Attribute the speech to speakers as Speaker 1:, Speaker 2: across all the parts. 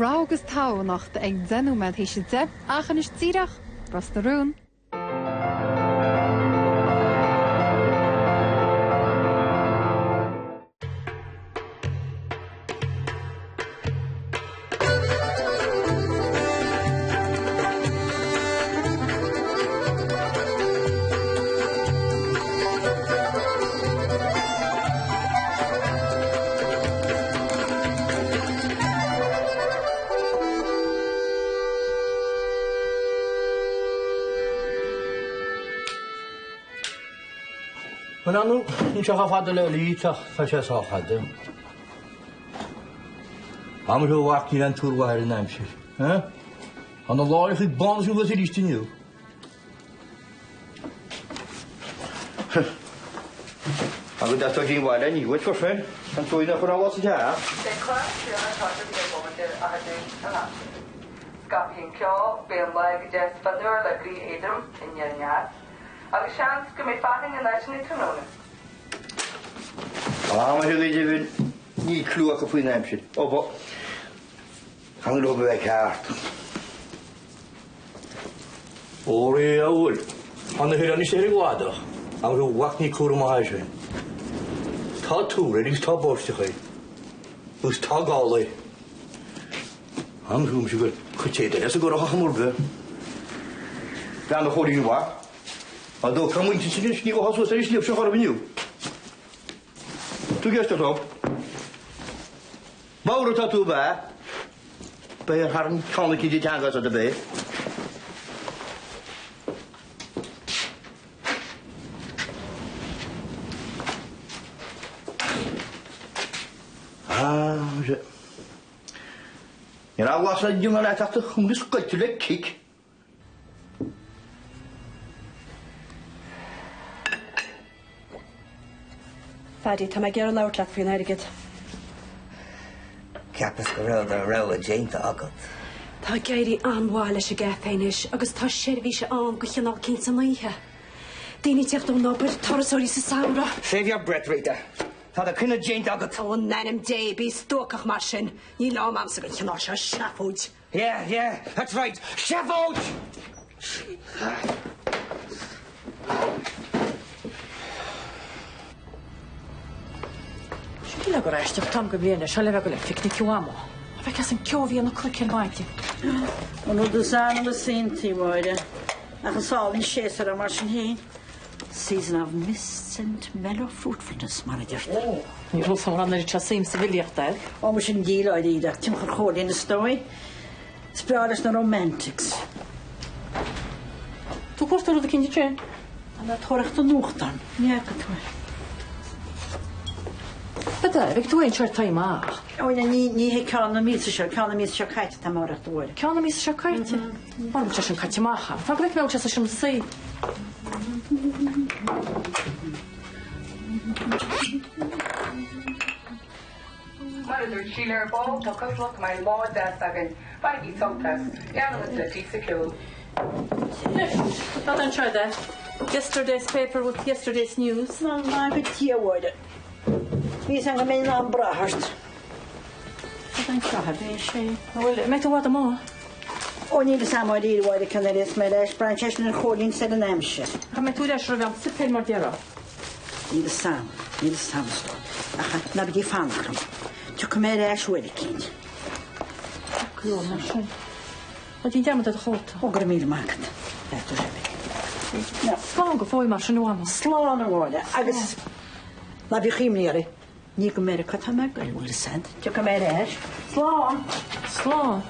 Speaker 1: rágus tánacht ag denú med hí sé de achan is tíireach bras na rún.
Speaker 2: Men nu, ikke har fået det lige så jeg så har det. Ham så vagt i den tur var her nærmest. Ja? Han har lavet et barn som var til listen jo. Han vil da stå ikke var den i hvad for fanden? Han tog ind og for noget til her.
Speaker 3: Det klart, jeg har taget det på mig til at det er. Skab en klar, bemærke just for der der blive edrum en ja. Og chans skal med farting en national kanone.
Speaker 2: Men det er vel ni klokke på nærmest. Og hvor han vil løbe væk her. Åre og ul. Han er helt andet i guarda. Han vil vagt ni kurmage. Ta tur, det ta borstig. Us ta gale. Han vil måske kutte det, så går det hamurbe. Dan de hoor je waar. Maar dan kan je niet zien, niet wat zo is niet op zo gaan opnieuw. Toen gisteren toch. Bouw dat toe bij. Bij haar kan ik dit aan gaan erbij. Ze. Ja, was dat jongen uit achter groene skutje kik.
Speaker 4: Fadi, tá me gur leir le faoin airigid.
Speaker 5: Ceapas go raibh ar raibh a déanta agat.
Speaker 4: Tá géirí anmháile se gé féinis, agus tá seirbhí se an go cheanál cin san naithe. Daoine teacht ó nóbair torasóirí sa saora.
Speaker 5: Save your breath, Rita. Tá a cinna déanta agat.
Speaker 4: Ó nanim dé bí stócach mar sin. Ní lám am sa go cheanál se seafúid.
Speaker 5: Yeah, that's right. Seafúid!
Speaker 6: Ile go raisteach tam go bliana se le go le ficnic uamo. A bheith as an ceohí an crucil maiti.
Speaker 7: An ú san a sintí máide. Agus sábhín séar a mar sin hí. Season of mists and mellow fruitfulness, mar a deirt.
Speaker 6: Ní rúil sam ran te sim sa bhiliachtail.
Speaker 7: Ó mar sin díláid iad, tim chu chódaí na stói. Sprádas na romantics.
Speaker 6: Tú cuairtar rud a cinne tréin?
Speaker 7: An a thoracht a nuachtan. Ní go tú.
Speaker 6: Bydde, beth dwi'n siarad taim ach.
Speaker 7: O, ní he cána mí se caite tá máirecht bhir.
Speaker 6: Cána mí se caite? Mar te sin caite macha. Tá go mé te sin sí.
Speaker 3: Mar idir síle ball tá cosloch mai lá de agin. Baigi somtas. Ianam le tí secure.
Speaker 6: Tá an siarad yesterday's paper with yesterday's news.
Speaker 7: No, má go tíomhide. Bhís an go mé an brathart.
Speaker 6: Tá an cratha bé sé. Bhfuil mé bhd am
Speaker 7: Ó ní samáid íhide can is mé leis branches na cholín sé an aimse.
Speaker 6: Tá mé tú leis ra bhean sipéil mar dearra.
Speaker 7: Ní sam sto. Acha na bhí fannacham. Tu go mé leis bhfuil cín.
Speaker 6: Clú mar sin. A dí deamad a chóta.
Speaker 7: Ó gur míl magad. Leitú sé bhí.
Speaker 6: Slán go fói mar sin uama.
Speaker 7: Slán bhide. Agus na bhí chiimníari. Ní go mé catá me go bhfuil sant. Tu go mé leis.
Speaker 6: Slán. Slán.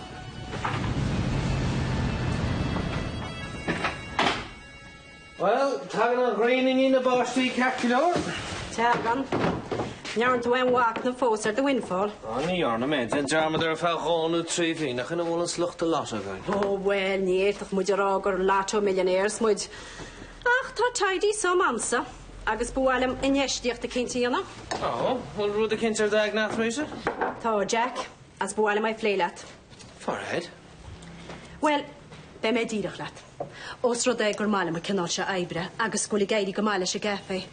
Speaker 8: Well, tagan an graining in the bostí calculor.
Speaker 4: Tagan. Nearn tú an wach na fós ar do windfall.
Speaker 8: Ní orna mé, den jarmad ar fáchánú trí fhíach in bhfuil an slucht a lát a gain.
Speaker 4: Ó, well, níirtach muid arágur láto millionéirs muid. Ach, tá taidí som ansa. Agus bhfuilm inéistíocht a cintíana.
Speaker 8: Oh, bhfuil rúd a cintar dag nath méise?
Speaker 4: Tá, Jack, as bhfuilm ai phléileat.
Speaker 8: Farhead?
Speaker 4: Well, be mé díirech leat. Os rud é gur mála a cinál se ebre, agus gúla gairí go mála se gafe.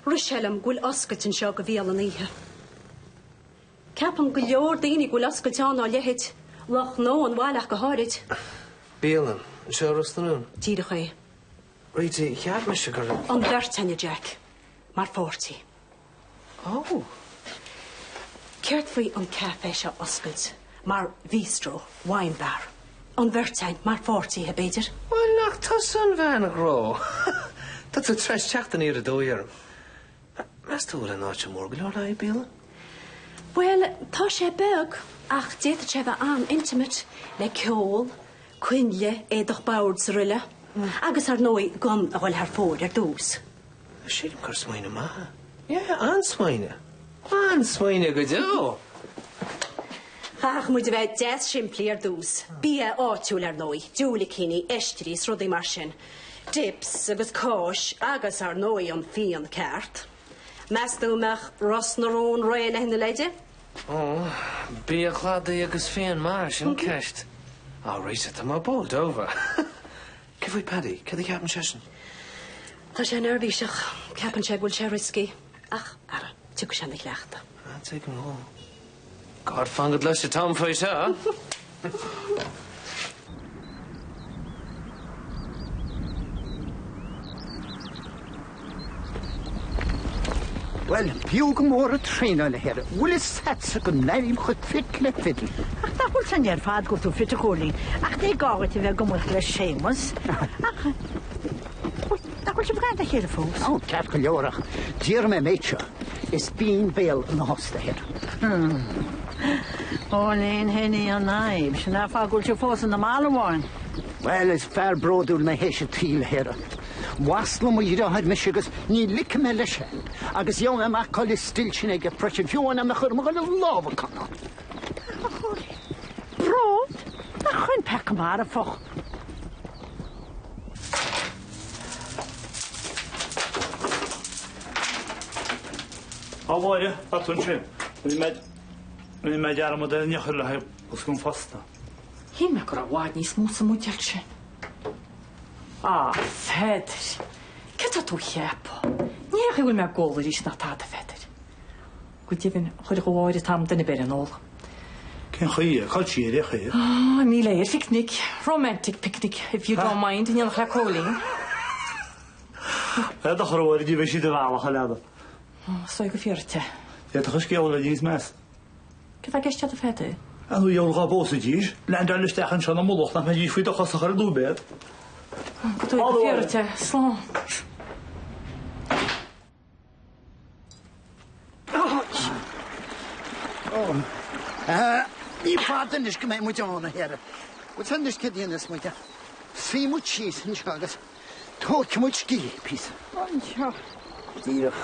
Speaker 4: Rishellam gúil oscaitin seo go bhíal an ihe. Ceapan go leor daoine gúil oscaitáin á lehéid Loch no an bhálach go háid.
Speaker 8: Bíalan, seo rustanún.
Speaker 4: Tíre chu.
Speaker 8: Rítí, cheap me se gur...
Speaker 4: An bhirtainne Jack. Mar 40.
Speaker 8: Oh.
Speaker 4: Ceart faoi an café seo oscailt. Mar bistro, wine bar. An bhirtain mar 40 he beidir.
Speaker 8: Well, nach tá san bhean a gró. Tá tú tres teachtan ír a dóiarm. Mas tú an áit mór go leor Bíalan?
Speaker 4: Well, tá sé beg ach déad sé bheith an intimate le ceol, cuinle éadach bawd sa ruile. Agus ar nói gan a bhfuil ar fór ar dús.
Speaker 8: Siad gur smaoine maithe. Ansmaoine. Ansmaoine go dó.
Speaker 4: Ach, muid a bheith 10 siimplí ar dús. Bí áitiúil ar nói, dúla cíní, eistrí, srudaí mar sin. Dips agus cóis agus ar nói an fí an ceart. Measnúmeach ros na rón réile hinna leide?
Speaker 8: Oh, bí a chládaí agus féan mar sin ceist. Á, réise tá má bód over. Cefhfuil Paddy, cad a ceapan sesin?
Speaker 4: Tá sé nervhíiseach, ceapan sé bhfuil sé riscí. Ach, ara, tu go sé na leachta.
Speaker 8: Take him home. God fangad leis a Tom faoi seo.
Speaker 9: Wel, biwg môr y trin o'n her. Wylis sets y gwneud i'n chwyd ffit le ffidl.
Speaker 7: Ach, da hwyl sy'n i'r ffad gwrth o ffit y gwrlin. Ach, di gofyd i fe gymwch le Seamus. Ach, da hwyl sy'n bwgad a chyr y ffws.
Speaker 9: O, caf gyliorach. Di'r me meitio. Is bín bel yn hosta her.
Speaker 7: O, le'n hynny o'n naib. Sy'n a ffad gwrl sy'n ffws yn y mal o wain.
Speaker 9: Wel, is fer brodwr na heisio tîl her. Waslo mo yra har mishigas ni likme leshe. Agus yong am akol stil chinege pressure fiona me khur mo love kana.
Speaker 7: Brod? Ach, yn pec mar y ffoch.
Speaker 2: O, waia, atwn sy'n. Wy'n med ar y model niach yr lahau wsgwm ffosta.
Speaker 6: Hyn me gora waid ni smwsa mwdial sin. Ah, Feder. Ceta tú chepo. Niech yw me gol yr is na tad y Feder. Gwydifyn, chwyr i'ch oed y tam dyn y ber yn ôl.
Speaker 2: Cyn chwi, cael chir i chi.
Speaker 6: Ah, mi leir picnic. Romantic picnic, if you don't mind. Ni'n ddechrau colin.
Speaker 2: Ydych ar ôl i di feisi dy fawr o'ch alada.
Speaker 6: Soi gyffir te.
Speaker 2: Ydych ysgeol y dis mes.
Speaker 6: Gyda gestiad y Feder?
Speaker 2: A nhw iawn gwa bos y dis. Le'n dal ystech yn sian am olwch na me di ffwyd o'ch osach ar y dwbed.
Speaker 6: Gyda gyffir te, slon.
Speaker 9: Ni faden is gymau mwyd o'n her. Wyt yn ysgyd i'n ys mwyd. Fi mwyd chys yn siagas. Tod mwyd sgi, pys.
Speaker 7: O'n sio.
Speaker 9: Dirach.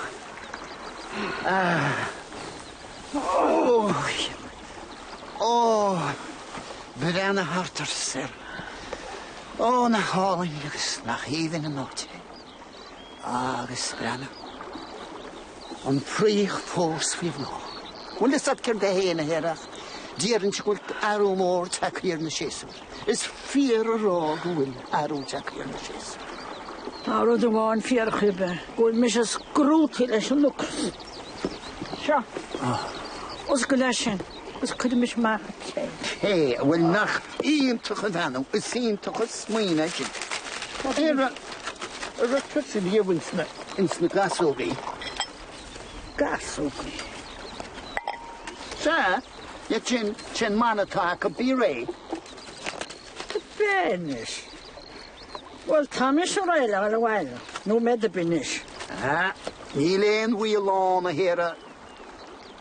Speaker 9: Bydd y hart o'r ser. O, na hálinn agus na híðin yn nótt. Agus brenna. An prích fós fydd nó. Wyl ystad cyrn dy hen y herach. Dier yn sgwlt arw môr tac i'r na sieswr. Is ffyr o rog wyl arw tac i'r na sieswr.
Speaker 7: Arw dy wain ffyr chybbe. Gwyl mis ys grwt i leis yn lwc. Sio. Os gylesin. Os cydym mis mach te.
Speaker 9: Hei, wyl nach un toch yn fanw. Ys un toch yn smyn a gyn. Era, yr ydych sy'n hier ins na gasogi. Gasogi. Sa, ja chen mana ta ka bire.
Speaker 7: Benis. Wel, tamis o'r eil ar y wael. Nw med y binis.
Speaker 9: Ni len wy lôn a hera.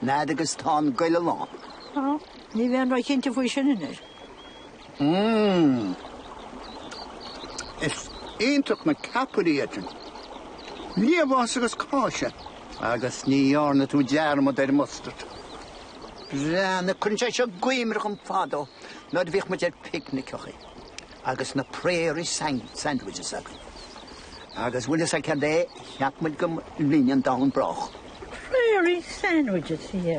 Speaker 9: Nad agos ton gael y lôn.
Speaker 7: O, ni fe'n rhoi cynt y fwy sy'n ynyr.
Speaker 9: Is un toch na capri ydyn. Ni a fos agos cosio. Agos ni orna tu jarm o der mustard. Bran, y cwrn eisiau gwymrach yn ffado. Nod fych ma ger picnic o chi. Agos na prairie sandwiches ag. Agos wylis ac ade, hiap mynd gym linian dawn broch.
Speaker 7: Prairie sandwiches, ie.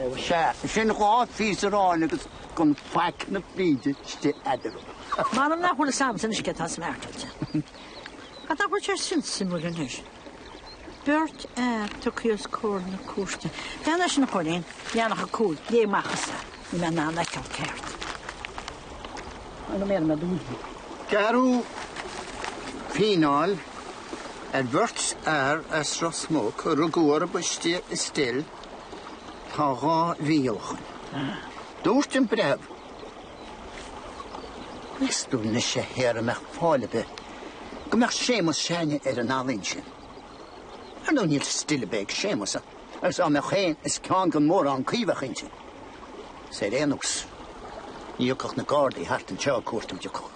Speaker 9: Sy'n gwaad ffys yr on agos gwn ffac na ffyd sti adro.
Speaker 7: Ma'n am na hwyl y sam sy'n ysgyd as mertod. A da hwyl sy'n sy'n mwyl yn hys. Bert tokios corn na cwrsta. Dan ys yn y chwilin, ianach y cwyd, ie machasa. Ni ma'n na lecol cert. Ano mer med dŵr.
Speaker 9: Garw final adverts as Rosmok rugwr y bwysti y stil taga fiolch. Dwrt yn bref. Westwn nes y her ymach ffalebe. Gymach Seamus sian yn alinsyn. Ar nhw'n hil stil y beg Seamus. As am eich hen is can gymor an cifach ynsyn. Se'r enws. Niwcach na gardi hart yn siarad cwrt am diwcach.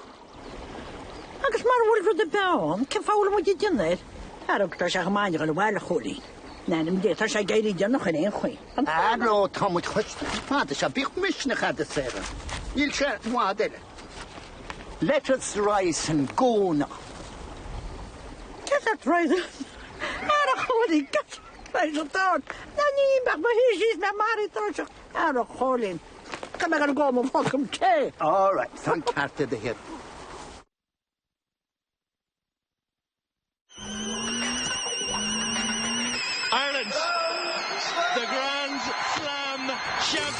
Speaker 7: Agus mar wulfryd y bawn, cyn ffawl am wedi dynnyr. Arwg da siach ymlaen i'ch alwel y chwli. Na'n ymdde, ta siach gael i dynnych yn ein chwi.
Speaker 9: Aro, Tom, wyt chwys. Fad, ysaf bych mysyn eich ad y sera. Nil siarad wadel. Let us rise and go na.
Speaker 7: Gyda roedd ar y chwli, gyda roedd y dod. Na ni'n bach mae hysis mewn mari dod. Ar y chwli. Come on, go and fuck him, too.
Speaker 9: All right, thank Carter the hit.
Speaker 10: Ireland, the Grand Slam champion.